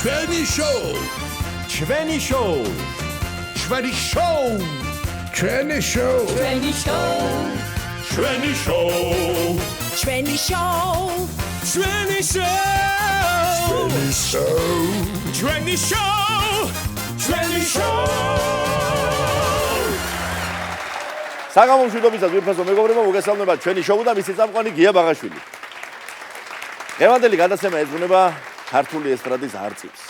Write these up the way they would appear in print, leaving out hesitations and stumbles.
ჩვენი შოუ ჩვენი შოუ ჩვენი შოუ ჩვენი შოუ ჩვენი შოუ ჩვენი შოუ ჩვენი შოუ ჩვენი შოუ ჩვენი შოუ ჩვენი შოუ საგამომშვიდობისას ვიფასო მეგობრებო, მოგესალმებათ ჩვენი შოუ და მისი წამყვანი გია ბაღაშვილი. დღევანდელი გადაცემა ეძღვნება ქართული ესტრადის არწივს,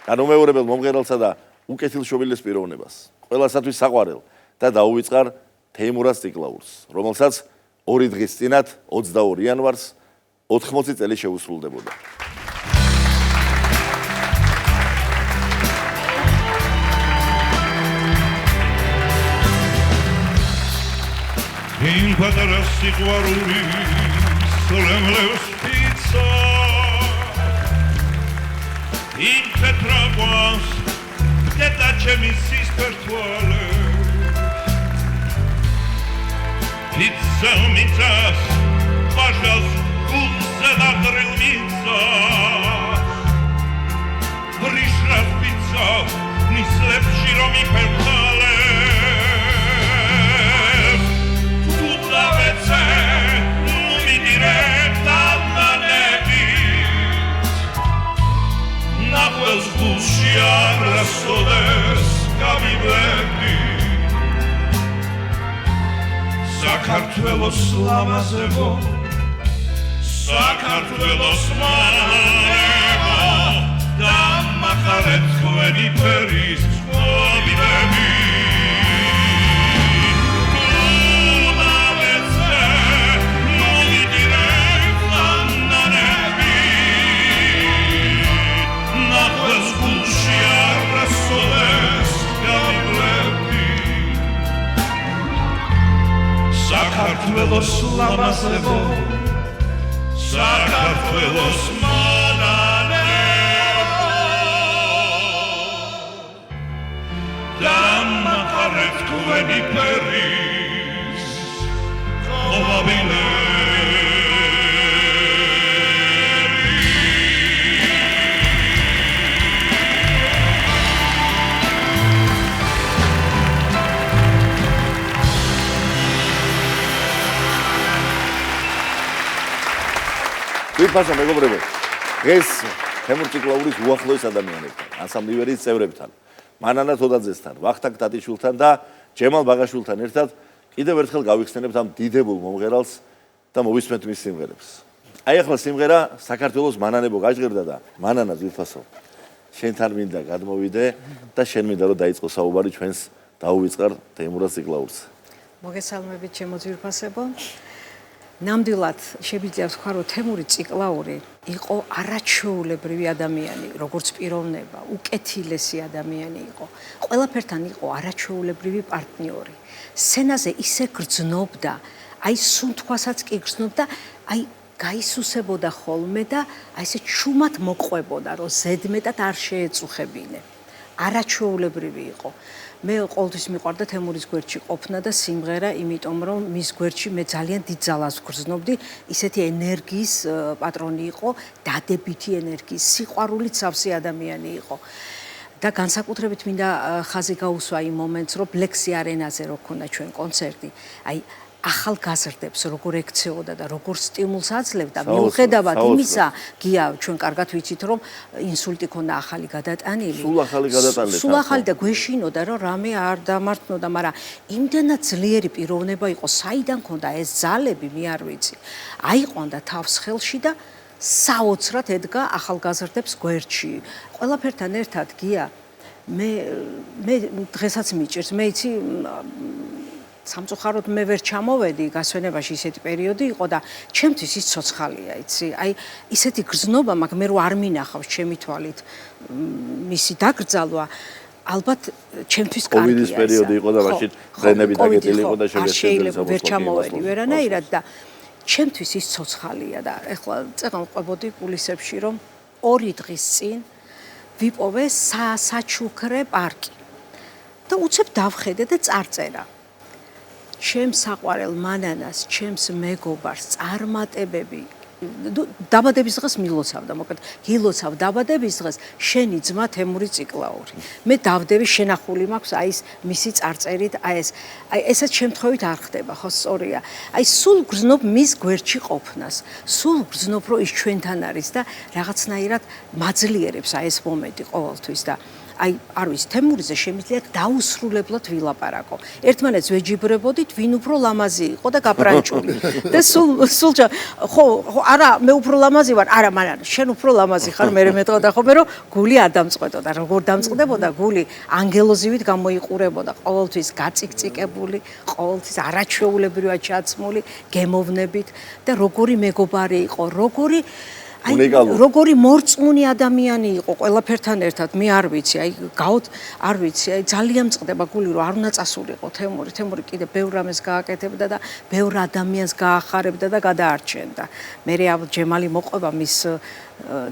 განუმეორებელ მომღერალსა და უკეთილშობილის პიროვნებას, ყველასათვის საყვარელ და დაუვიწყარ თეიმურაზ ციკლაურს, რომელსაც 2 დღის წინათ 22 იანვარს 80 წელი შეუსრულდებოდა. In patara siguaruri solemneus pizza in tetraguas che tacemi si spertuale pizza mitas pajas gulze da trilmica rishras pizza ni slepši romi pentale Nahuels gusciarras todes gabibleti Sakartvelos lamazebo Sakartvelos manevo Damakaret kveni peris gabibleti Sakartvelos lamazebo Sakartvelos mananevo Damakaret kveni peris Kovabileri ვიფასო მეგობრებო, დღეს თემურ ციკლაურის უახლოეს ადამიანებთან, ანსამბლიერის წევრებთან, მანანა თოდაძესთან, ვახტანგ ტატიშვილთან და ჯემალ ბაღაშვილთან ერთად კიდევ ერთხელ გავიხსენებთ ამ დიდებულ მომღერალს და მოვისმენთ მის სიმღერებს. აი ახლა სიმღერა საქართველოს მანანებო გაჟღერდა და მანანას ვიფასო. შენთან მინდა გადმოვიდე და შენ მინდა რომ დაიწყო საუბარი ჩვენს დაუვიწყარ თემურაზ ციკლაურს. მოგესალმებით ჩემო ძვირფასებო. ნამდვილად შეიძლება ვთქვა, რომ თემური ციკლაური იყო არაჩვეულებრივი ადამიანი, როგორც პიროვნება, უკეთილესი ადამიანი იყო. ყველაფერთან იყო არაჩვეულებრივი პარტნიორი. სცენაზე ისე გრძნობდა, აი სუნთქვასაც კი გრძნობდა, აი გაისუსებოდა ხოლმე და აი ესე ჩუმად მოყვებოდა, რომ ზედმეტად არ შეეწუხებინე. არაჩვეულებრივი იყო. მე ყოველთვის მიყვარდა თემურის გვერდში ყოფნა და სიმღერა, იმიტომ რომ მის გვერდში მე ძალიან დიდ ძალას ვგრძნობდი, ისეთი ენერგიის პატრონი იყო, დადებითი ენერგიის, სიყვარულით სავსე ადამიანი იყო. და განსაკუთრებით მინდა ხაზი გაუსვა იმ მომენტს, რომ ბლექსი არენაზე რო ქონდა ჩვენ კონცერტი, აი ახალგაზრდებს როგორ ექცეოდა და როგორ სტიმულს აძლევდა, მიუხედავად იმისა, გია ჩვენ კარგად ვიცით, რომ ინსულტი ქონდა ახალი გადატანილი. სულ ახალი და გვეშინოდა, რომ რამე არ დამართნოდა, მაგრამ იმდენად ძლიერი პიროვნება იყო, საიდან ქონდა ეს ძალები, მე არ ვიცი. აიყვანდა თავს ხელში და საოცრად ედგა ახალგაზრდებს გვერდში. ყველაფერთან ერთად გია, მე დღესაც მიჭირს, მე იცი სამწუხაროდ მე ვერ ჩამოვედი გასვენებაში, ისეთი პერიოდი იყო და ჩემთვის ის ცოცხალია, იცი. აი ისეთი გრძნობა მაქვს, მე რო არ მინახავს ჩემი თვალით მისი დაკრძალვა, ალბათ ჩემთვის კარგია. კოვიდის პერიოდი იყო და მაშინ ტრენები დაგეტილი იყო და შეიძლება ვერ ჩამოვედი ვერანაირად და ჩემთვის ის ცოცხალია და ეხლა წეღან ყვებოდი კულისებში, რომ 2 დღის წინ ვიპოვე საჩუქრე პარკი და უცებ დავხედე და წარწერა. ჩემს საყვარელ მანანას, ჩემს მეგობარს წარმატებები დაბადების დღეს მილოცავდა, მოკლედ გილოცავ დაბადების დღეს შენი ძმა თემური ციკლაური. მე დავდები შენახული მაქვს აი ეს მისი წარწერით, აი ესეც შემთხვევით არ ხდება, ხო სწორია. აი სულ გრძნობ მის გვერდში ყოფნას, სულ გრძნობ რომ ის ჩვენთან არის და რაღაცნაირად მაძლიერებს აი ეს მომენტი ყოველთვის და აი არ ვიცი თემურიზე შემიძლია დაუსრულებლად ვილაპარაკო. ერთმანეთს ვეჯიბრებოდით, ვინ უფრო ლამაზი იყო და გაპრანჭული. და სულ ხო არა მე უფრო ლამაზი ვარ, არა მაგრამ შენ უფრო ლამაზი ხარ, მე მეტყოდა ხოლმე რომ გული არ დამწყდებოდა. როგორ დამწყდებოდა გული? ანგელოზივით გამოიყურებოდა, ყოველთვის გაწიკწიკებული, ყოველთვის არაჩვეულებრივად ჩაცმული, გემოვნებით და როგორი მეგობარი იყო, როგორი მორწმუნე ადამიანი იყო ყველაფერთან ერთად მე არ ვიცი აი არ ვიცი აი ძალიან მწყდება გული რომ არ უნდა წასულიყო თემური კიდე ბევრ რამეს გააკეთებდა და ბევრ ადამიანს გაახარებდა და გადაარჩენდა მე ჯემალი მოყვება მის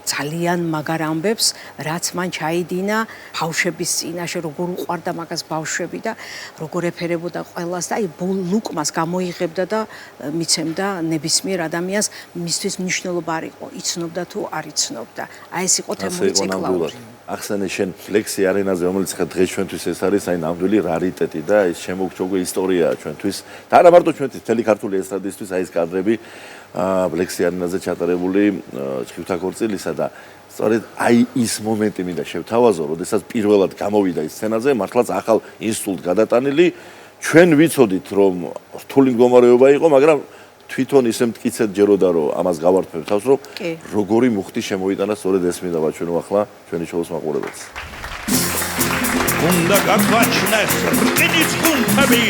ძალიან მაგარ ამბებს რაც მან ჩაიდინა ბავშვების წინაშე როგორ უყვარდა მაგას ბავშვები და როგორ ეფერებოდა ყველას და აი ლუკმას გამოიღებდა და მიცემდა ნებისმიერ ადამიანს მისთვის მნიშვნელობა არ იყო იცნობდა თუ არ იცნობდა აი ეს იყო თემური ციკლაური ახსენე შენ ლექსი არენაზე რომელიც ხა დღეს ჩვენთვის ეს არის აი ნამდვილი რარიტეტი და ეს შემოგჩოგვე ისტორიაა ჩვენთვის და არა მარტო ჩვენთვის მთელი ქართული ესტრადისთვის აი ეს კადრები ლექსი არენაზე ჩატარებული ჭიქვილთა ქორწილისა და სწორედ აი ის მომენტი მინდა შევთავაზო, როდესაც პირველად გამოვიდა ის სცენაზე, მართლაც ახალ ინსტიტუტ გადატანილი, ჩვენ ვიცოდით რომ რთული მდგომარეობა იყო, მაგრამ თვითონ ისე მტკიცედ ჯეროდა რომ ამას გავარდნებ თავს რომ როგორი მუხტი შემოიტანა სწორედ ეს მინდა ვაჩვენო ახლა ჩვენი შოუს მაყურებელს. უნდა გაგვაჩნდეს რკინის ხუნთები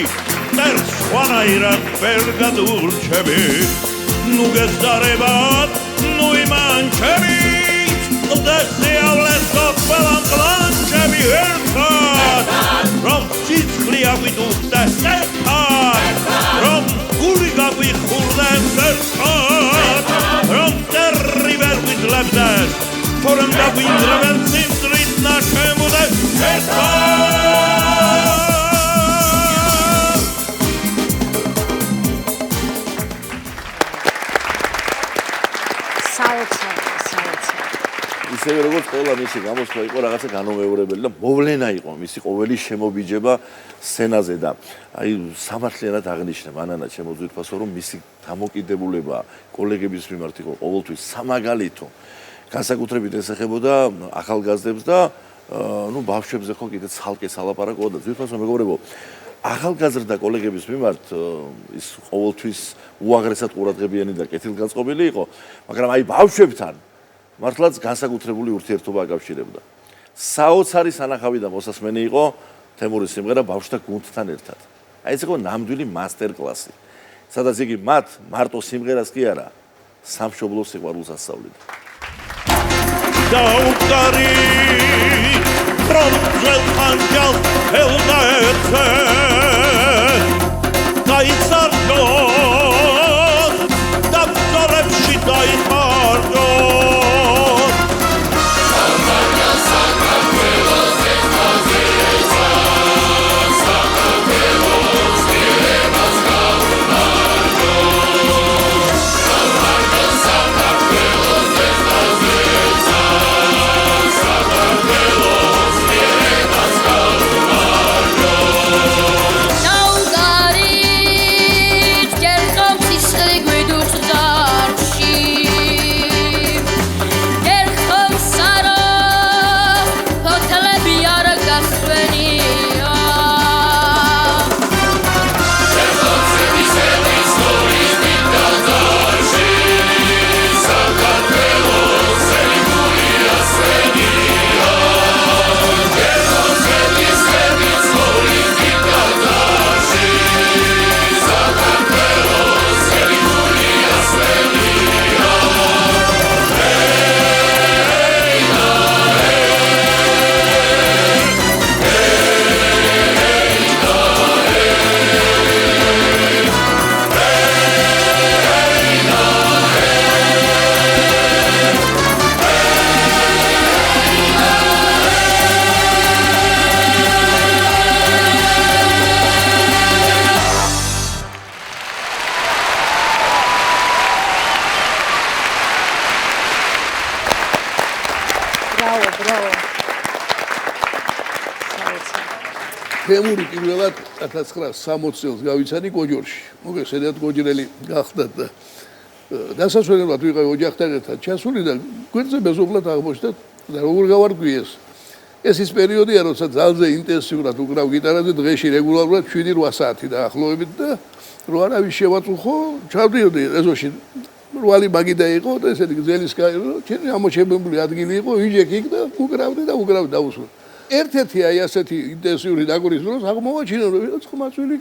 და სხვანაირად ვერ გადურჩები ნუ გესწარებათ ნუ იმანჩები და შეავლეს ყველამ კლანჩები ერთად რომ სიცხლე აგვიდუხდეს ერთად რომ გული გაგვიხურდეს ერთად რომ წერრი ვერ გვიძლებდეს თორემ დაგვინძრებენ სიმწრით ნაშემოდეს ერთად ისევე როგორც ყველა მისი გამოსვლა იყო რაღაცა განუმეორებელი და მოვლენა იყო მისი ყოველი შემობიჯება სცენაზე და აი სამართლიანად აღნიშნე მანანა ჩემო ძვირფასო რომ მისი დამოკიდებულება კოლეგების მიმართ იყო ყოველთვის სამაგალითო განსაკუთრებით ესახებოდა ახალგაზრდებს და ნუ ბავშვებზე ხო კიდე ცალკე სალაპარაკო და ძვირფასო მეგობრებო ახალგაზრდა კოლეგების მიმართ ის ყოველთვის უაღრესად ყურადღებიანი და კეთილგანწყობილი იყო მაგრამ აი ბავშვებთან მართლაც განსაკუთრებული ურთიერთობა აკავშირებდა. საოცარი სანახავი და მოსასმენი იყო თემურის სიმღერა ბავშვთა გუნდთან ერთად. აი ეს იყო ნამდვილი მასტერკლასი. სადაც იგი მათ მარტო სიმღერას კი არა, სამშობლო სიყვარულს ასწავლიდა. დაუკარი პრომჟელ ანჯელ ელდაეცე დაიცარჯო და ბრძოლებში დაიხარჯო Naugari, ბრავო. თემური პირველად 1960 წელს გავიცანი გოჯორში. მოგეს ერთად გოჯრელი გახდათ და დასასვენებლად ვიყავი ოჯახთან ერთად ჩასული და გვერდზე მეზობლად აღმოჩნდა და როგორ გავარკვიეს. ეს ის პერიოდია, როცა ძალზე ინტენსიურად უკრავ გიტარაზე დღეში რეგულარულად 7-8 საათი დაახლოებით და რო არავის შევაწუხო, ჩავდიოდი ეზოში რვალი მაგიდა იყო და ესეთი გზელის კაი, ჩემი ამოჩებებული ადგილი იყო, ვიჯექი იქ და უკრავდი დაუსვე. ერთ-ერთი აი ასეთი ინტენსიური დაგვრის დროს აღმოვაჩინე რომ ვიღაც ხმაწვილი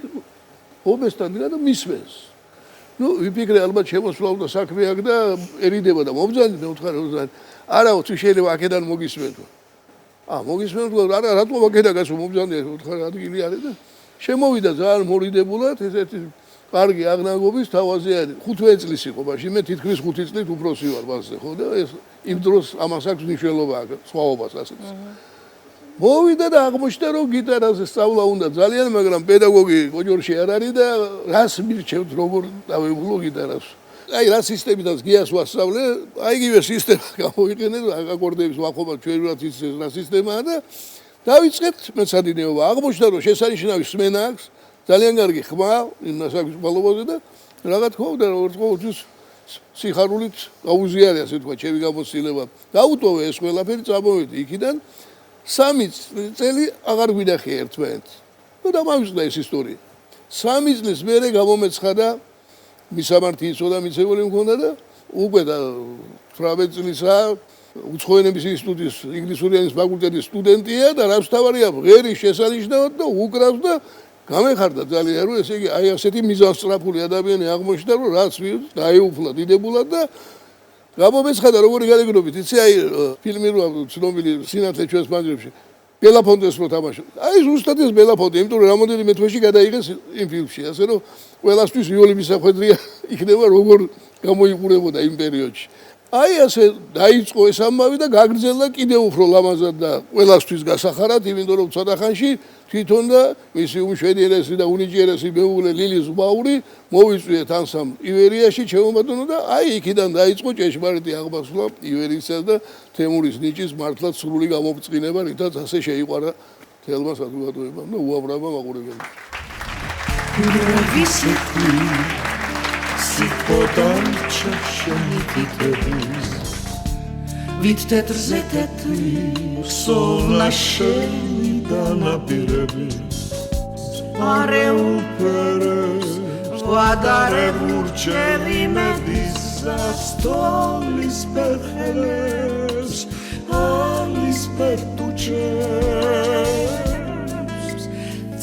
ობესთან და მისვენს. ნუ ვიფიქრე ალბათ შემოსვლა და საქმე აქ და ერიდება და მომბრძანდი და უთხარი არა უცი შეიძლება აქედან მოგისმენთ. მოგისმენთ არა რატო აქედან გასო მომბრძანდი უთხარი ადგილი არის და შემოვიდა ძალიან მორიდებულად ესეთი კარგი აღნაგობის თავაზე არის 5 წლის იყო მაშინ მე თითქმის 5 წლით უფროსი ვარ მასზე ხო და ეს იმ დროს ამას აქვს მნიშვნელობა აქ სხვაობას ასეც. მოვიდა და აღმოჩნდა რომ გიტარაზე სწავლა უნდა ძალიან მაგრამ პედაგოგი გოჯორში არ არის და რას მირჩევთ როგორ დავეულო გიტარას აი რა სისტემითაც გიას ვასწავლე აი იგივე სისტემა გამოიყენე აკორდების ვახობა ჩვენ რაც ის რა სისტემაა და დავიწყეთ მეცადინეობა აღმოჩნდა რომ შესანიშნავი სმენა აქვს ძალიან კარგი ხმა იმ ნასაკის ბალობაზე და რაღაც ხობდა რომ ყოველთვის სიხარულით გაუზიარე ასე თქვა ჩემი გამოცდილება დაუტოვე ეს ყველაფერი წამოვედი იქიდან 3 წელი აღარ გვინახე ერთმანეთს. ნუ დამავიწყდა ეს ისტორია. 3 წლის მერე გამომეცხადა მისამართი იწოდა მიცემული მქონდა და უკვე და 18 წლისა უცხოენების ინსტიტუტის ინგლისური ენის ფაკულტეტის სტუდენტია და რაც თავარია ღერის შესანიშნავად და უკრავს და გამეხარდა ძალიან რომ ესე იგი აი ასეთი მიზანსწრაფული ადამიანი აღმოჩნდა რომ რაც დაეუფლა დიდებულად და გამომეცხადა როგორი გარეგნობით იცი აი ფილმი რო ცნობილი სინათლე ჩვენს მანძილებში ბელაფონტეს რო თამაშობს აი ზუსტად ეს ბელაფონტე იმიტომ რომ რამოდენიმე თვეში გადაიღეს იმ ფილმში ასე რომ ყველასთვის იოლი მისახვედრია იქნება როგორ გამოიყურებოდა იმ პერიოდში აი ასე დაიწყო ეს ამბავი და გაგრძელდა კიდევ უფრო ლამაზად და ყველასთვის გასახარად იმიტომ რომ ცოტა ხანში თვითონ და მისი უმშვენიერესი და უნიჭიერესი მეუღლე ლილი ზუბაური მოვიწვიეთ ანსამბლ ივერიაში ჩემობატონო და აი იქიდან დაიწყო ჭეშმარიტი აღმასვლა ივერიისა და თემურის ნიჭის მართლაც სრული გამოფწინება რითაც ასე შეიყვარა თელმა საზოგადოებამ და უამრავმა მაყურებელმა სიტყვოდან ჩაშენი თითების ვით თეთრზე თეთრი სოვნაშენი დანაპირები არეულფერეს ვადარე მურჩევი მედის სასტოლის პერხელებს ალის პერტუჩებს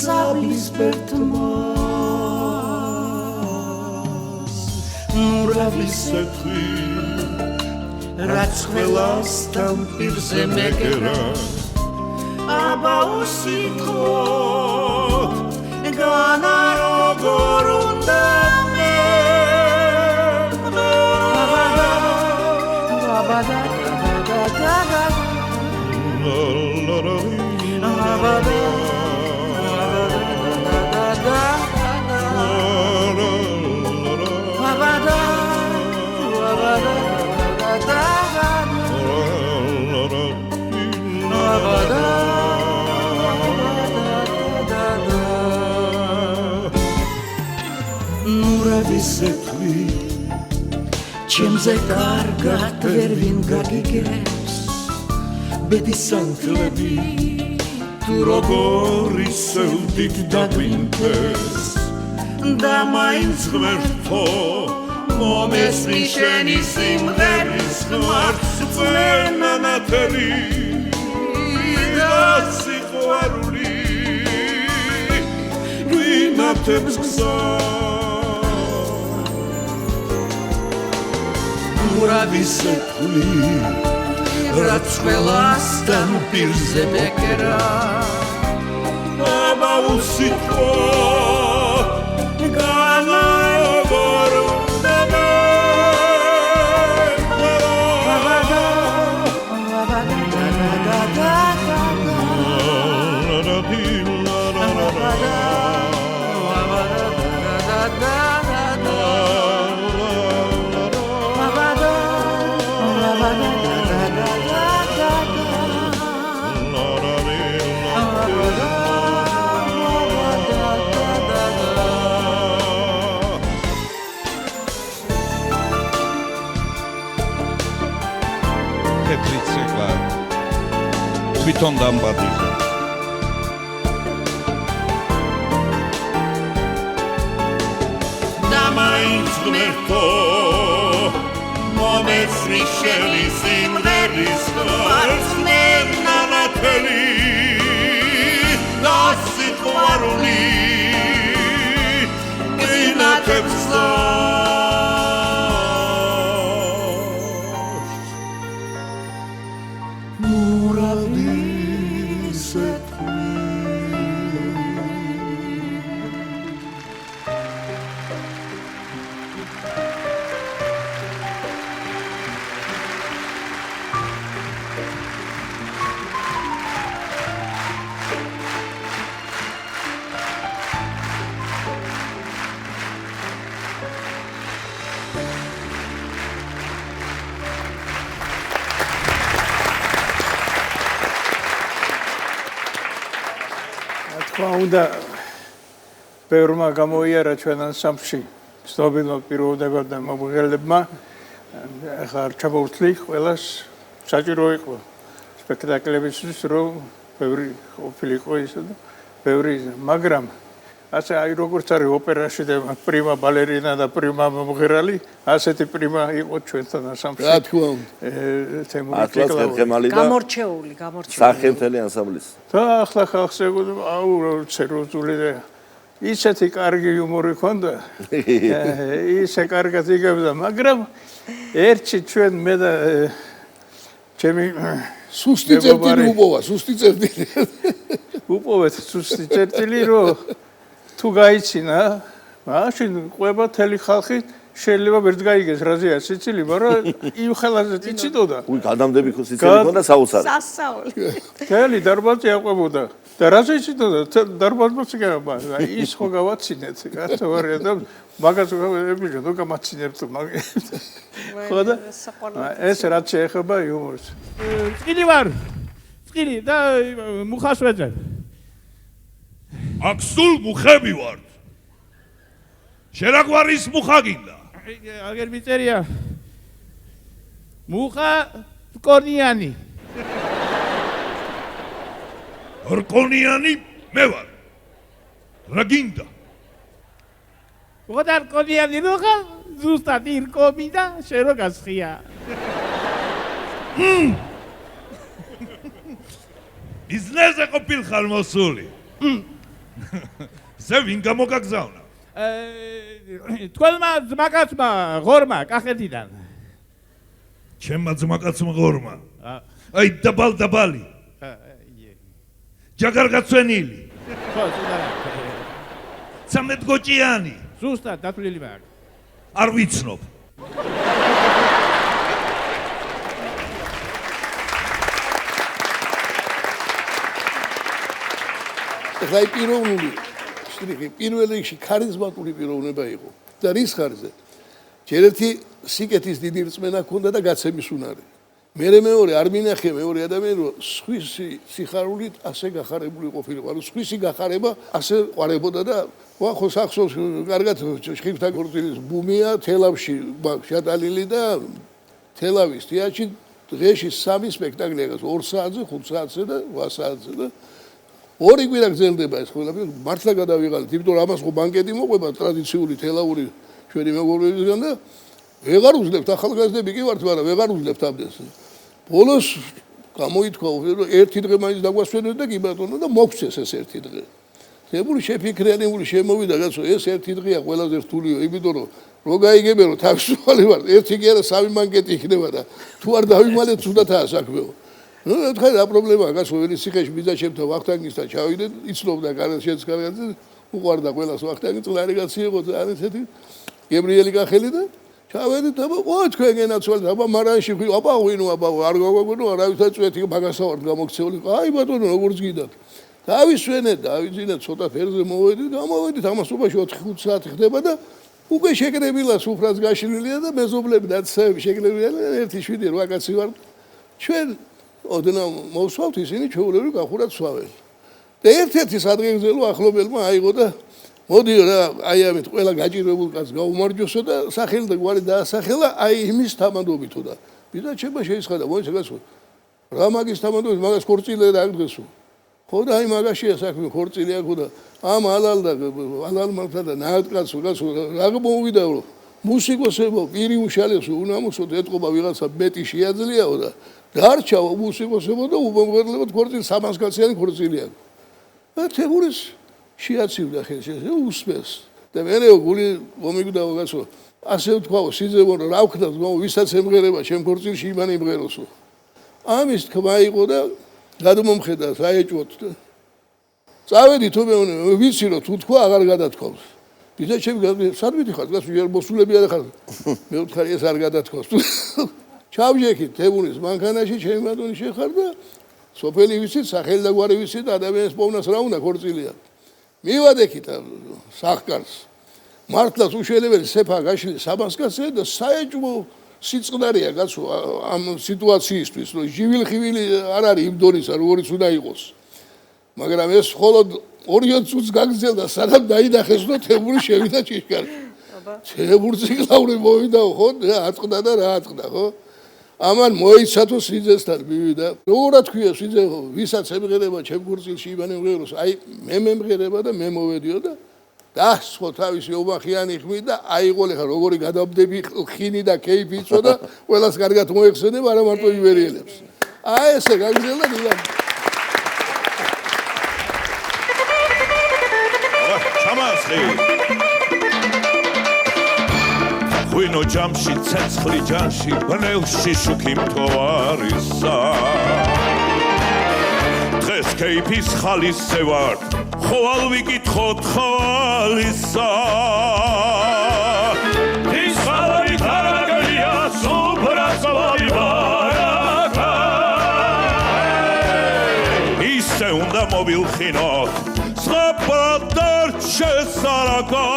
წაბლის პერტმას ნურავის ეთრი რაც ყველასთან პირზე მეგერა აბა უსიტყვოდ განა როგორ უნდა მე ნურავისეთვი ჩემზე კარგად ვერ ვინ გაგიგებს ბედის ანთლები თუ როგორ ისევდით დაგვინფეს და მაინც ღმერთო მომესმი შენი სიმღერის ხმარს წვენანათელი და სიყვარული გვინათებს გზა ნურავისეთვი რაც ყველასთან პირზე მეკერა აბა უსიტყვოდ განა როგორ უნდა მე იცება თვითონ დამბადიზე და მაინც ღმერთო მომეცრი შენი სიმღერის მარცხნენანათელი და სიყვარული გინათებს უნდა ბევრმა გამოიარა ჩვენ ანსამბლში ცნობილმა პიროვნებამ და მომღერლებმა ახლა არ ჩამოვთვლი ყველას საჭირო იყო სპექტაკლებისთვის რომ ბევრი ყოფილიყო ისე და ბევრი მაგრამ ასე აი როგორც არის ოპერაში და პრიმა ბალერინა და პრიმა მომღერალი ასეთი პრიმა იყო ჩვენთან ანსამბლში რა თქმა უნდა გამორჩეული სახემთელი ანსამბლის და ახლა ხალხს ეგონა აუ სერიოზული და ისეთი კარგი იუმორი ქონდა ისე კარგად იგებდა მაგრამ ერთი ჩვენ მე და ჩემი სუსტი წერტილი უპოვა სუსტი წერტილი უპოვეთ სუსტი წერტილი რომ თუ გაიცინა მაშინ ყვება თელი ხალხი შეიძლება ვერც გაიგეს რაზეა სიცილი მაგრამ იმხელაზე იციდოდა უი გადამდები ხო სიცილი ქონდა საოცარი სასაული თელი დარბაზი აყვებოდა და რაზე იციდოდა დარბაზმაც გაბა ის ხო გავაცინეთ კაცო ვარია და მაგას ებიჯო და გამაცინებთ ხო და ეს რაც შეეხება იუმორს წილი ვარ წილი და მუხას ვეძებ აქ სულ მუხები ვართ შერაგვარის მუხა გინდა აგერ მიწერია მუხა რკონიანი რკონიანი მე ვარ რა გინდა ხოდა რკონიანი მუხა ზუსტად ირკომი და შენ რო გასხია ბიზნესზე ყოფილხარ მოსული ზე ვინ გამოგაგზავნა თქვენმა ძმაკაცმა ღორმა კახეთიდან ჩემმა ძმაკაცმა ღორმა აი დაბალი ჯაგარგაცვენილი ხო ზუსტად სამეთგოჭიანი ზუსტად დათვლილი მაქვს არ ვიცნობ ხაი პიროვნული შტრიხი პირველ რიგში ქარიზმატული პიროვნება იყო და რის ხარზე ჯერ ერთი სიკეთის დიდი რწმენა ჰქონდა და გაცემის უნარი მე მეორე არ მინახე მეორე ადამიანი რომ სხვისი სიხარულით ასე გახარებული ყოფილიყო ანუ სხვისი გახარება ასე ყვარებოდა და ხო სახსოვს კარგად შხიფთა ქორწილის ბუმია თელავში შატალილი და თელავის თეატრში დღეში 3 სპექტაკლი აქვს 2 საათზე 5 საათზე და 8 საათზე და ორი კვირა გრძელდება ეს ყველაფერი მართლა გადავიღალით იმიტომ რომ ამას ხო ბანკეტი მოყვება ტრადიციული თელაური ჩვენი მეგობრებისგან და ვეღარ უძლებთ ახალგაზრდები კი ვართ მაგრამ ვეღარ უძლებთ ამდენს ბოლოს გამოითქვა რომ ერთი დღე მაინც დაგვასვენეთ და კი ბატონო და მოგცეს ეს ერთი დღე თემური შეფიქრიანებული შემოვიდა კაცო ეს ერთი დღეა ყველაზე რთულიო იმიტომ რომ რო გაიგებენ რომ თავისუფალი ვარ ერთი კი არა 3 ბანკეტი იქნება და თუ არ დავიმალეთ თუნდაა საქმეო ნუ თქვა რა პრობლემაა კაცო ველი ციხეში ბიძაშებთან ვახტანგისთან ჩავიდნენ იცნობდა კარაშენს კარგადზე უყვარდა ყველას ვახტანგი წლარი კაცი იყო ძალიან ესეთი გებრიელი კახელი და ჩავედით აბა ყო თქვენ გენაცვალეთ აბა მარანში ხი აბა ვინო აბა არ გაგვაგონო არავითარ წვეთი მაგასავართ გამოქცეული აი ბატონო როგორც გიდათ დავისვენეთ დავიძინეთ ცოტა ფერზე მოვედით გამოვედით ამასობაში 4-5 საათი ხდება და უკვე შეკრებილა სუფრაც გაშლილია და მეზობლები და ცეები შეკრებილია 1-7 კაცი ვარ ჩვენ ოდნავ მოვსვავთ ისინი ჩვეულებრივ გახურად სვავენ და ერთ-ერთი სადღეგრძელო ახლობელმა აიღო და მოდიო რა აი ამით ყველა გაჭირებულ კაცს გაუმარჯოსო და სახელი და გვარი დაასახელა აი იმის თამადობითო და ბიძა ჩემმა შეიცხადა მოიცა კაცო რა მაგის თამადობს მაგას ქორწილე რა დღესო ხო და აი მაგაშია საქმე ქორწილი აქ და ამ ალალმალთა და ნაადკაცო რა მომვიდაო მუსიკოსებო პირი უშალესო უნამუსო ეთყობა ვიღაცა მეტი შეაძლიაო და დარჩაო მუსიკოსებო და უბომღერლებოდ ქორწილი 300 კაციანი ქორწილია და თემურის შეაცივდა ხელში უსმეს და მერეო გული მომიგდაო გასო ასე ვთქვაო სიძებო რა ვქნა ვისაც ემღერება ჩემ ქორწილში იმან იმღეროსო ამის თქმა იყო და გადმომხედა საეჭვოდ და წავედი თუ მე ვიცი რომ თუ თქვა აღარ გადათქვავს ბიძა ჩემი სად მიდიხარ გასულ ჯერ მოსულები არ ხარ მე ვთქარი ეს არ გადათქვავს ჩავჟექით თემურის მანქანაში ჩემი ბატონი შეხარ და სოფელი ვიცით სახელი და გვარი ვიცით ადამიანის პოვნას რა უნდა ქორწილია მივადექით სახკარს მართლაც უშველებელი სეფა გაშლი 300 კაცია და საეჭვო სიწყდარია გასო ამ სიტუაციისთვის რომ ჟივილხივილი არ არის იმ დონისა როგორიც უნდა იყოს მაგრამ ეს მხოლოდ 2 წუთს გაგრძელდა სადაც დაინახეს რომ თემური შევიდა ჭიშკარში თემურ ციკლაური მოვიდა ხო რა აწყდა და რა აწყდა ხო ამან მოიცათო სიძესთან მივიდა როგორად ქვია სიძე ვისაც ემღერება ჩემ ქორწილში იმან ემღეროს აი მე მემღერება და მე მოვედიო და დასხო თავისი ობახიანი ხმით და აიღოლე ხა როგორი გადავდები ხინი და კეიფი იწოდა ყველას კარგად მოეხსენებ არა მარტო ივერიელებს აი ესე გაგრძელდა დილა ჩამასხი ღვინო ჯამში ცეცხლი ჯანში ბნელში შუქი მთვარისა დღეს კეიფის ხალისე ვარ ხვალ ვიკითხოთ ხალისა ის ხალი თარგლია სუბრასოვი ბარაკა ისე უნდა მოვილხინოთ საპრადარ შესარაკა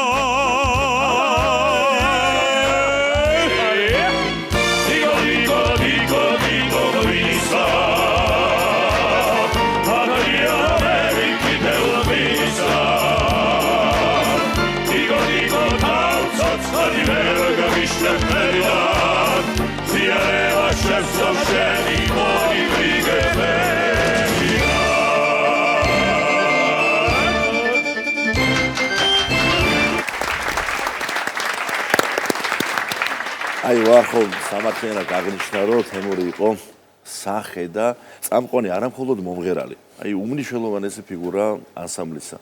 აი ვახო სამართლიანად აღნიშნა რომ თემური იყო სახე და წამყვანი არა მხოლოდ მომღერალი აი უმნიშვნელოვანესი ფიგურა ანსამბლისა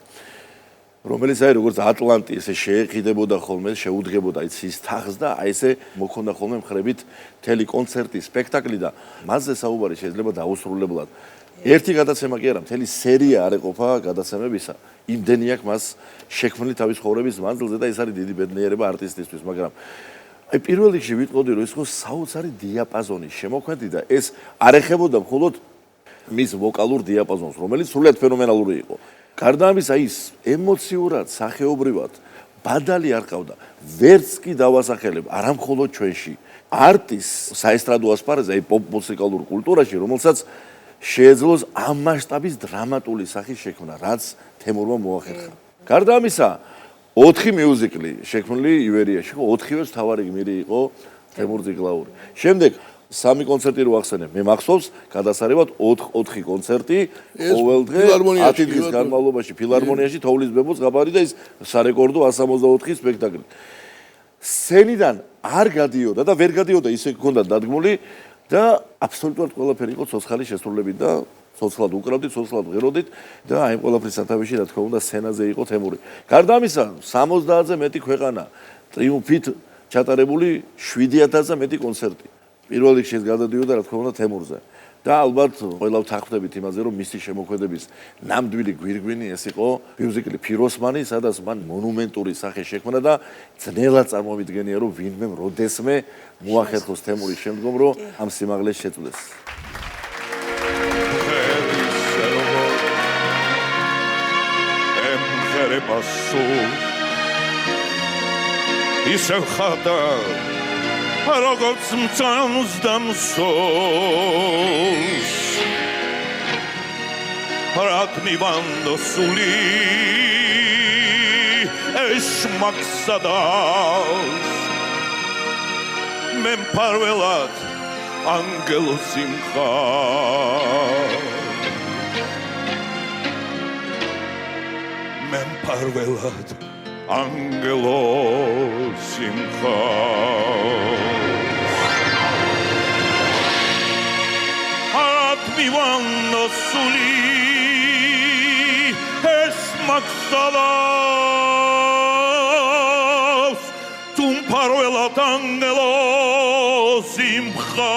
რომელიც აი როგორც ატლანტი ესე შეეყიდებოდა ხოლმე შეუდგებოდა იცის თაღს და აი ესე მოქონდა ხოლმე მხრებით მთელი კონცერტი სპექტაკლი და მასზე საუბარი შეიძლება დაუსრულებლად ერთი გადაცემა კი არა მთელი სერია არ ეყოფა გადაცემებისა იმდენი აქვს მას შექმნილი თავის ხოვრების მანძილზე და ეს არის დიდი ბედნიერება არტისტისთვის მაგრამ აი პირველ რიგში ვიტყოდი რომ ეს ხო საოცარი დიაპაზონი შემოქმედი და ეს არ ეხებოდა მხოლოდ მის ვოკალურ დიაპაზონს რომელიც სრულიად ფენომენალური იყო გარდა ამისა ის ემოციურად სახეობრივად ბადალი არ ყავდა ვერც კი დავასახელებ არა მხოლოდ ჩვენში არტის საესტრადო ასპარეზზე აი პოპ მუსიკალურ კულტურაში რომელსაც შეეძლოს ამ მასშტაბის დრამატული სახის შექმნა რაც თემურმა მოახერხა გარდა ამისა 4 მიუზიკლი შექმნილი ივერიაში, 4-ვეს თავარი გმირი იყო თემურ ციკლაური. შემდეგ 3 კონცერტი რო ახსენებ, მე მახსოვს გადასარევად 4 კონცერტი ყოველდღე 10 დღის განმავლობაში ფილარმონიაში თოვლის ბებოს გაბარი და ის სარეკორდო 164 სპექტაკლი. სცენიდან არ გადიოდა და ვერ გადიოდა ისე გქონდა დადგმული და აბსოლუტურად ყველაფერი იყო ცოცხალი შესრულებით და ცოცხლად უკრავდით, ცოცხლად ღეროდით და აი ყველაფრის სათავეში რა თქმა უნდა სცენაზე იყო თემური. გარდა ამისა 70-ზე მეტი ქვეყანა ტრიუმფით ჩატარებული 7000-ზე მეტი კონცერტი. პირველ რიგში ეს გადადიოდა რა თქმა უნდა თემურზე. და ალბათ ყველა ვთანხმდებით იმაზე რომ მისი შემოქმედების ნამდვილი გვირგვინი ეს იყო მიუზიკლი ფიროსმანი, სადაც მან მონუმენტური სახე შექმნა და ძნელად წარმოვიდგენია რომ ვინმე როდესმე მოახერხოს თემურის შემდგომ რომ ამ სიმაღლეს შეწვდეს. ისე ხადა როგორც მწამს და მსოს რაკ მივანდო სული ეს მაქსადას მე მფარველად ანგელოს იმხარ პარველად ანგელო სიმხა მივანდო სული ეს მაქსალავს თუმ პარველად ანგელო სიმხა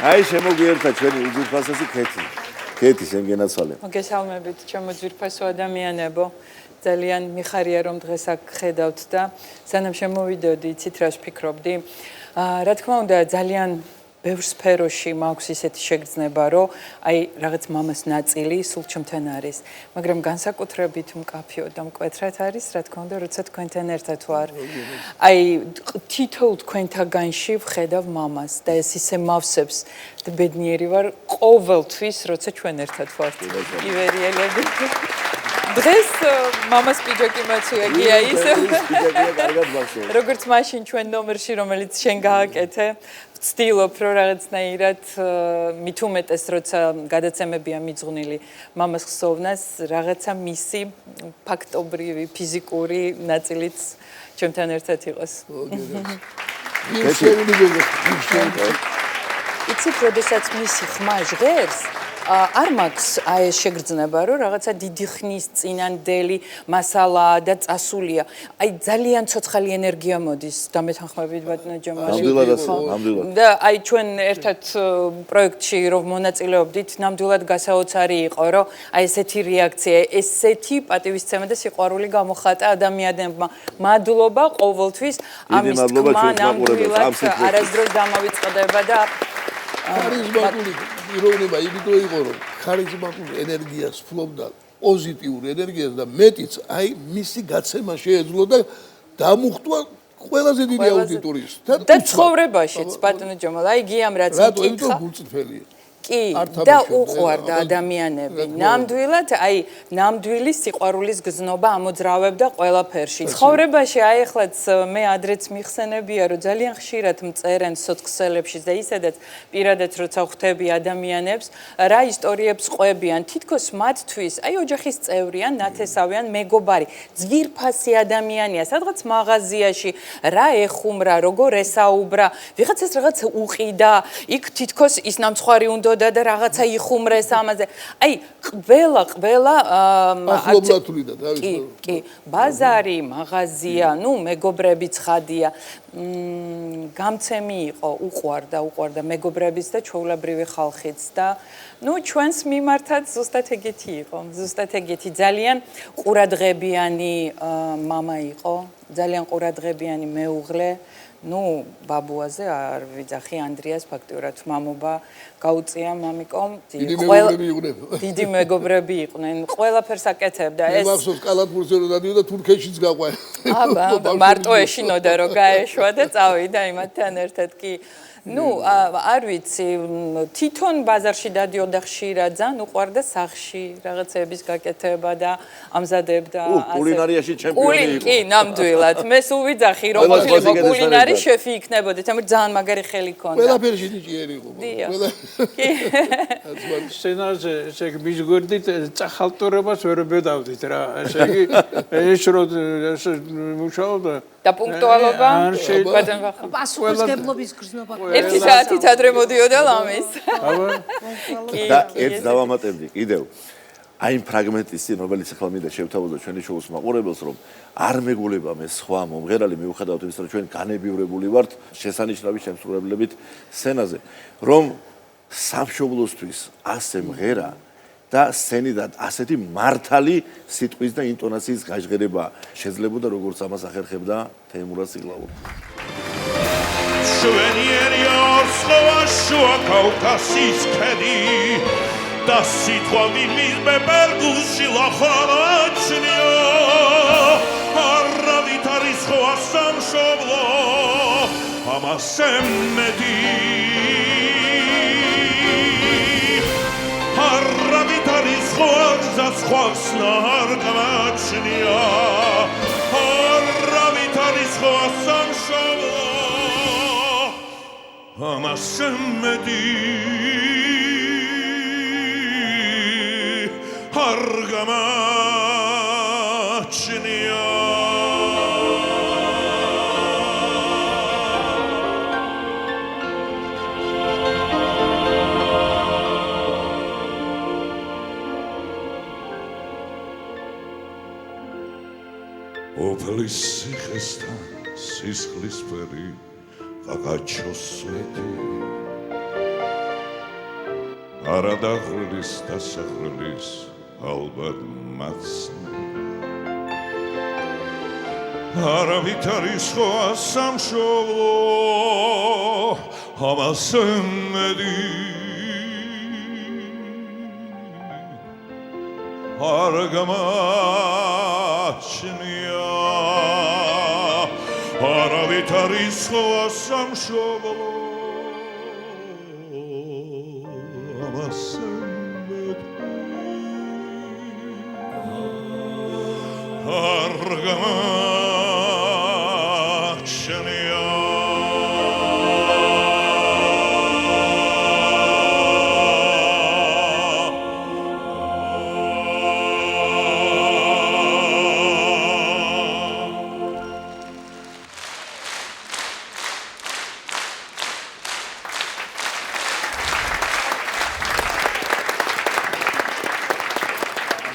აი შემოგვიერთა ჩვენი უძვირფასესი ქეთი. ქეთი შემგენაცვალე. მოგესალმებით ჩემო ძვირფასო ადამიანებო. ძალიან მიხარია რომ დღეს აქ ხედავთ და სანამ შემოვიდოდი, იცით რას ვფიქრობდი? რა თქმა უნდა ძალიან ბევრ სფეროში მაქვს ისეთი შეგრძნება, რომ აი რაღაც მამას ნაწილი სულ ჩემთან არის, მაგრამ განსაკუთრებით მკაფიო და მკვეთრად არის, რა თქმა უნდა, როცა თქვენთან ერთად ვარ. აი თითოეულ თქვენთაგანში ვხედავ მამას და ეს ისე მავსებს და ბედნიერი ვარ ყოველთვის, როცა ჩვენ ერთად ვართ. ივერიელები. დღეს მამას პიჯაკი მოცია გია ის. როგორც მაშინ ჩვენ ნომერში, რომელიც შენ გააკეთე, ვცდილობ რომ რაღაცნაირად მით უმეტეს როცა გადაცემებია მიძღვნილი მამას ხსოვნას, რაღაცა მისი ფაქტობრივი, ფიზიკური ნაწილიც ჩვენთან ერთად იყოს. იცით, როდესაც მისი ხმა ჟღერს, არ მაქვს აი ეს შეგრძნება, რომ რაღაცა დიდი ხნის წინანდელი მასალაა და წასულია. აი ძალიან ცოცხალი ენერგია მოდის დამეთანხმებით ბატონო ჯამალი. ნამდვილად. და აი ჩვენ ერთად პროექტში რომ მონაწილეობდით, ნამდვილად გასაოცარი იყო, რომ აი ესეთი რეაქცია, ესეთი პატივისცემა და სიყვარული გამოხატა ადამიანებმა. მადლობა ყოველთვის ამის თქმა ნამდვილად არასდროს დამავიწყდება და ხარიზმატული პიროვნება იმიტომ იყო რომ ხარიზმატული ენერგიას ფლობდა პოზიტიურ ენერგიას და მეტიც აი მისი გაცემა შეეძლო და დამუხტვა ყველაზე დიდი აუდიტორიის და ცხოვრებაშიც ბატონო ჯამალ აი გიამ რაც რატო იმიტომ გულწრფელია კი და უყვარდა ადამიანები ნამდვილად აი ნამდვილი სიყვარულის გზნობა ამოძრავებდა ყველაფერში ცხოვრებაში აი ახლაც მე ადრეც მიხსენებია რომ ძალიან ხშირად მწერენ სოციალებში და ისედაც პირადად როცა ხვდები ადამიანებს რა ისტორიებს ყვებიან თითქოს მათთვის აი ოჯახის წევრიან ნათესავიან მეგობარი ძვირფასი ადამიანია სადღაც მაღაზიაში რა ეხუმრა როგორ ესაუბრა ვიღაცას რაღაც უყიდა იქ თითქოს ის ნამცხვარი უნდა და რაღაცა იხუმრეს ამაზე. აი, ყველა ახლობლათული და დავის. კი, ბაზარი, მაღაზია, ნუ მეგობრები ცხადია. გამცემი იყო, უყვარდა მეგობრებიც და ჩვეულებრივი ხალხიც და ნუ ჩვენს მიმართად ზუსტად ეგეთი იყო. ზუსტად ეგეთი ძალიან ყურადღებიანი მამა იყო, ძალიან ყურადღებიანი მეუღლე. ნუ ბაბუაზე არ ვიძახი ანდრიას ფაქტიურად მამობა გაუწია მამიკომ დიდი მეგობრები იყვნენ ყველაფერს აკეთებდა ეს მახსოვს კალათბურთზე რომ დადიოდა თურქეთშიც გაყვა აბა მარტო ეშინოდა რომ გაეშვა და წავიდა იმათთან ერთად კი ნუ არ ვიცი თვითონ ბაზარში დადიოდა ხშირად ძალიან უყვარდა სახში რაღაცების გაკეთება და ამზადებდა კულინარიაში ჩემპიონი იყო კი ნამდვილად მე სულ ვიძახი რომ ყოფილიყო კულინარი შეფი იქნებოდეთ ამერ ძალიან მაგარი ხელი ქონდა ყველაფერში ნიჭიერი იყო კი სცენაზე ესე იგი მის გვერდით წახალტურებას ვერ ბედავდით რა ესე იგი ეს რო მუშაობდა და პუნქტუალობა პასუხისმგებლობის გრძნობა ერთი საათით ადრე მოდიოდა ლამის და ერთ დავამატებდი კიდევ აი იმ ფრაგმენტის წინ, რომელიც ახლა მინდა შევთავაზო ჩვენი შოუს მაყურებელს, რომ არ მეგულება მე სხვა მომღერალი მიუხედავად იმისა, რომ ჩვენ განებივრებული ვართ შესანიშნავი შემსრულებლებით სცენაზე, რომ სამშობლოსთვის ასე მღერა და სცენიდან ასეთი მართალი სიტყვის და ინტონაციის გაჟღერება შეძლებოდა, როგორც ამას ახერხებდა თეიმურაზ სიგლაური. ჩვენი ერიოს შუა კავკასიის ქედი და სიტყვა მის ბერგულში ლახარაჩნია არავით არის ხო სამშობლო ამასე მეტი არავით არის ხო გზას არ გამაჩნია არავით არის ხო სამშობლო ამასე მეტი არ გამაჩნია ოფლის სიხესთან სისხლისფერი გაგაჩოს სვეტი არადაღრილის დასახრელის ალბათ მაცნი არავით არის ხო სამშობლო ამასე მეტი არ გამაჩნია არავით არის ხო სამშობლო ამასე არ გამაჩნია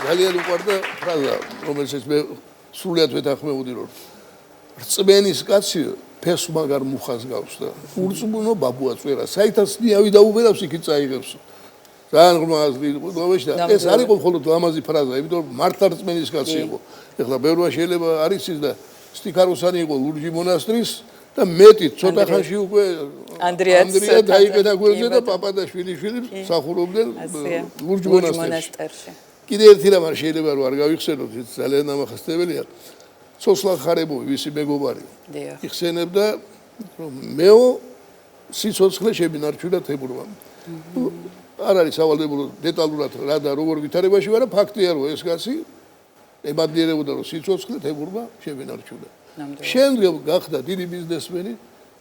ძალიან უყვარდა ფრაზა, რომელსაც მე სრულიად ვეთანხმებოდი, რომ რწმენის კაცი ფეს მაგარ მუხას გავს და ურწმუნო ბაბუა წვერა, საითაც ნიავი დაუბერავს, იქით წაიღებს. ძალიან ღრმა აზრი იყო და ეს არ იყო მხოლოდ ლამაზი ფრაზა, იმიტომ რომ მართლა რწმენის კაცი იყო. ეხლა ბევრმა შეიძლება არ იცის და სტიქაროსანი იყო ლურჯი მონასტრის და მეტი ცოტა ხანში უკვე ანდრია დაიკეთა გვერდზე და პაპადაშვილი მსახურობდნენ ლურჯ მონასტერში. კიდე ერთი რამ არ შეიძლება რომ არ გავიხსენოთ, ეს ძალიან ამახასიათებელია. ცოცხლან ხარებოვი, ვისი მეგობარი. იხსენებდა რომ მეო სიცოცხლე შემინარჩუნა თემურმა. არ არის სავალდებულო დეტალურად რა და როგორ ვითარებაში ვარა, ფაქტია რომ ეს კაცი ემადნიერებოდა რომ სიცოცხლე თემურმა შემინარჩუნა. შემდგომ გახდა დიდი ბიზნესმენი.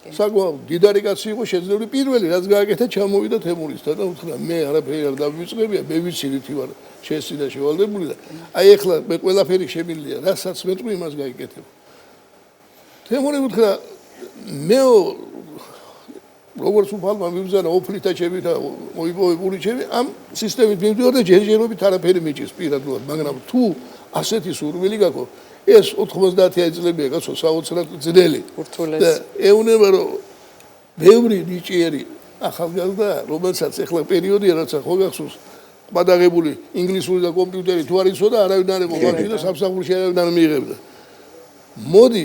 საკმაოდ დიდარი კაცი იყო, შეძლებული პირველი რაც გააკეთა ჩამოვიდა თემურისთან და უთხრა მე არაფერი არ დავიწყებია, მე ვიცი რითი ვარ შესინა შევალდებული და აი ეხლა მე ყველაფერი შემიძლია, რასაც მეტყვი იმას გაიკეთებ. თემური უთხრა მეო როგორც უფალმა მიბრძანა ოფლითა ჩემი და მოიპოვე პური ჩემი ამ სისტემით მივდივარ და ჯერჯერობით არაფერი მიჭის პირადულად, მაგრამ თუ ასეთი სურვილი გაქვს ეს 90 წლებია კაცო საოცრად ძნელი და ეუნება რომ ბევრი ნიჭიერი ახალგაზრდა რომელსაც ეხლა პერიოდია რაცა ხო გახსოვს ყბადაღებული ინგლისური და კომპიუტერი თუ არ იცოდა არავინ არ იყო ბავშვი და სამსახურში არავინ არ მიიღებდა მოდი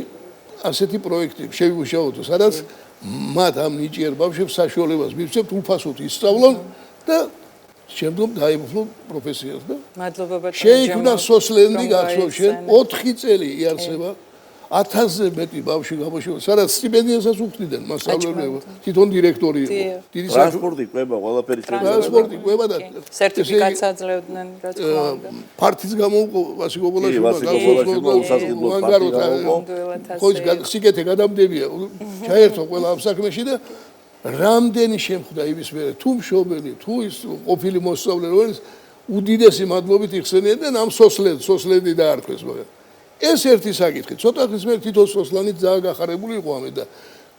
ასეთი პროექტი შევიმუშაოთ სადაც მათ ამ ნიჭიერ ბავშვებს საშუალებას მივცემთ უფასოდ ისწავლონ და შემდგომ დაიბრძო პროფესიას და მადლობა შეიქმნა სოსლენდი გახსოვს შენ 4 წელი იარსება 1000-ზე მეტი ბავშვი გამოშვა სადაც სტიპენდიასაც უხდიდნენ მასწავლებლებმა თვითონ დირექტორი იყო დიდი ტრანსპორტი ყვება ყველაფერი ტრანსპორტი ყვება და სერტიფიკატს აძლევდნენ რა თქმა უნდა პარტიის გამოუყო ვასიკობოლაშვილმა ხო სიკეთე გადამდებია ჩაერთო ყველა ამ საქმეში და რამდენი შემხვდა იმის მერე თუ მშობელი თუ ის ყოფილი მოსწავლე რომელიც უდიდესი მადლობით იხსენიებდნენ ამ სოსლენდი დაარქვეს მაგრამ ეს ერთი საკითხი ცოტა ხნის მერე თვითონ სოსლანი ძალიან გახარებული იყო ამით და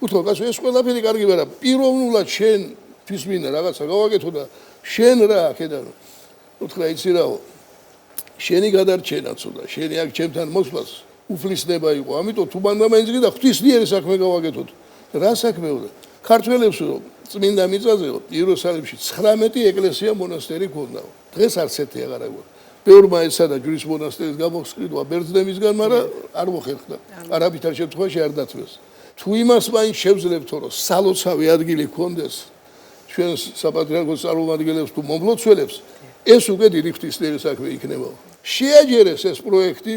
უთქო კაცო ეს ყველაფერი კარგი ვარა პიროვნულად შენ თვისმინა რაღაცა გავაკეთო და შენ რა აქედან უთხრა იცი რაო შენი გადარჩენაც უნდა, შენი აქ ჩემთან მოსვლას უფლისნება იყო. ამიტომ თუ მანდამენტი და ღვთისმიერი საქმე გავაკეთოთ. რა საქმეა? ქართველებს წმინდა მიწაზე იერუსალიმში 19 ეკლესია მონასტერი ქონდა. დღეს არც ერთი აღარ აქვს. ბევრმა ეცა და ჯვრის მონასტერის გამოსყიდვა ბერძნებისგან, მაგრამ არ მოხერხდა. არაბითარ შემთხვევაში არ დათმეს. თუ იმას მაინც შევძლებთო, რომ სალოცავი ადგილი ქონდეს ჩვენ საპატრიარქოს წარმომადგენლებს თუ მომლოცველებს, ეს უკვე დიდი ღვთისმიერი საქმე იქნება. შეაჯერეს ეს პროექტი,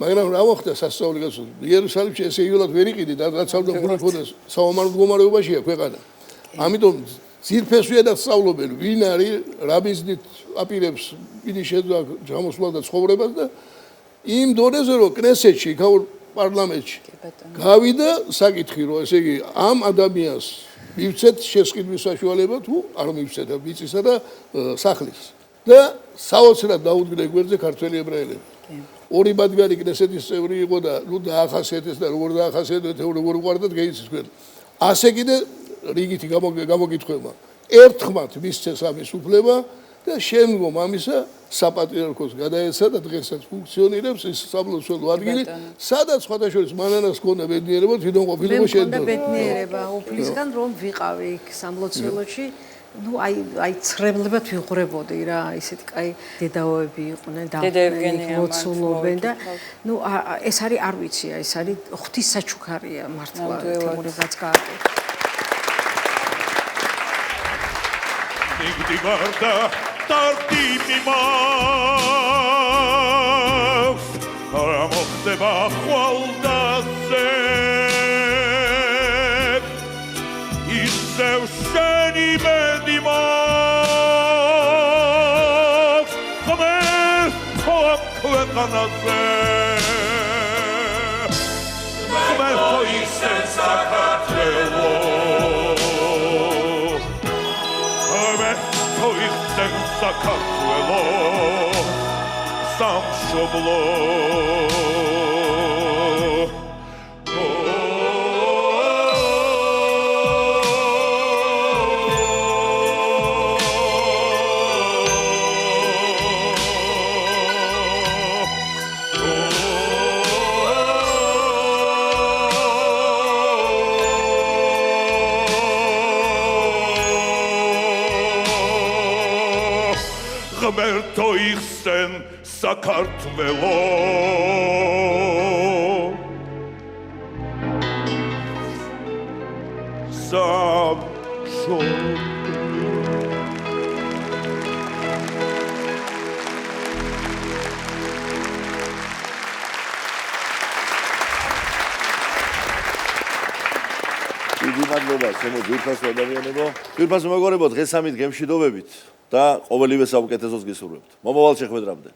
მაგრამ რა მოხდა სასწაულიკაც იერუსალიმში ესე იგივე ვერ იყიდით, რაც არ უნდა ქონდეს საომარ მდგომარეობაშია ქვეყანა. ამიტომ ძირფესვია და სწავლობენ, ვინ არის რა ბიზნით აპირებს დიდი შეძვა გამოსვლა და ცხოვრებას და იმ დონეზე რომ კნესეთში, იქაურ პარლამენტში გავიდა საკითხი, რომ ესე იგი ამ ადამიანს მივცეთ შესყიდვის საშუალება თუ არ მივცეთ მიწისა და სახლის და საოცრად დაუდგნენ გვერდზე ქართველი ებრაელები. ორი მათგანი კნესეთის წევრი იყო და ნუ დაახასიათეს და როგორ დაახასიათეთ, როგორ უყარდათ გეიცის თქვენ. ასე კიდე რიგითი გამოგითხვევა. ერთხმათ მისცეს ამის უფლება და შემდგომ ამისა საპატრიარქოს გადაეცა და დღესაც ფუნქციონირებს ის სამლოცველო ადგილი, სადაც სხვადასხვა მანანას ქონდა ბედნიერება თვითონ ყოფილიყო შედგება. მე მქონდა ბედნიერება უფლისგან რომ ვიყავი იქ სამლოცველოში. ნუ აი ცრებლებად ვიღურებოდი რა, ისეთი კაი დედაოები იყვნენ და მოცულობენ და ნუ ეს არის არ ვიცი, ეს არის ღვთის საჩუქარია მართლა თემურებაც გააკეთა. ნიგდი ვარდა ტარტიმი მაქვს არა მოხდება ხვალდაზე ისევ შენი მედი მაქვს ხმეს თოამ ქვეყანაზე ხმეს თო ისევ საქართველო საქართველო სამშობლო ღმერთო იხსენ საქართველო მადლობა ჩემო ძვირფასო ადამიანებო. ძვირფასო მეგობრებო, დღესამით გემშვიდობებით და ყოველივე საუკეთესოს გისურვებთ. მომავალ შეხვედრამდე.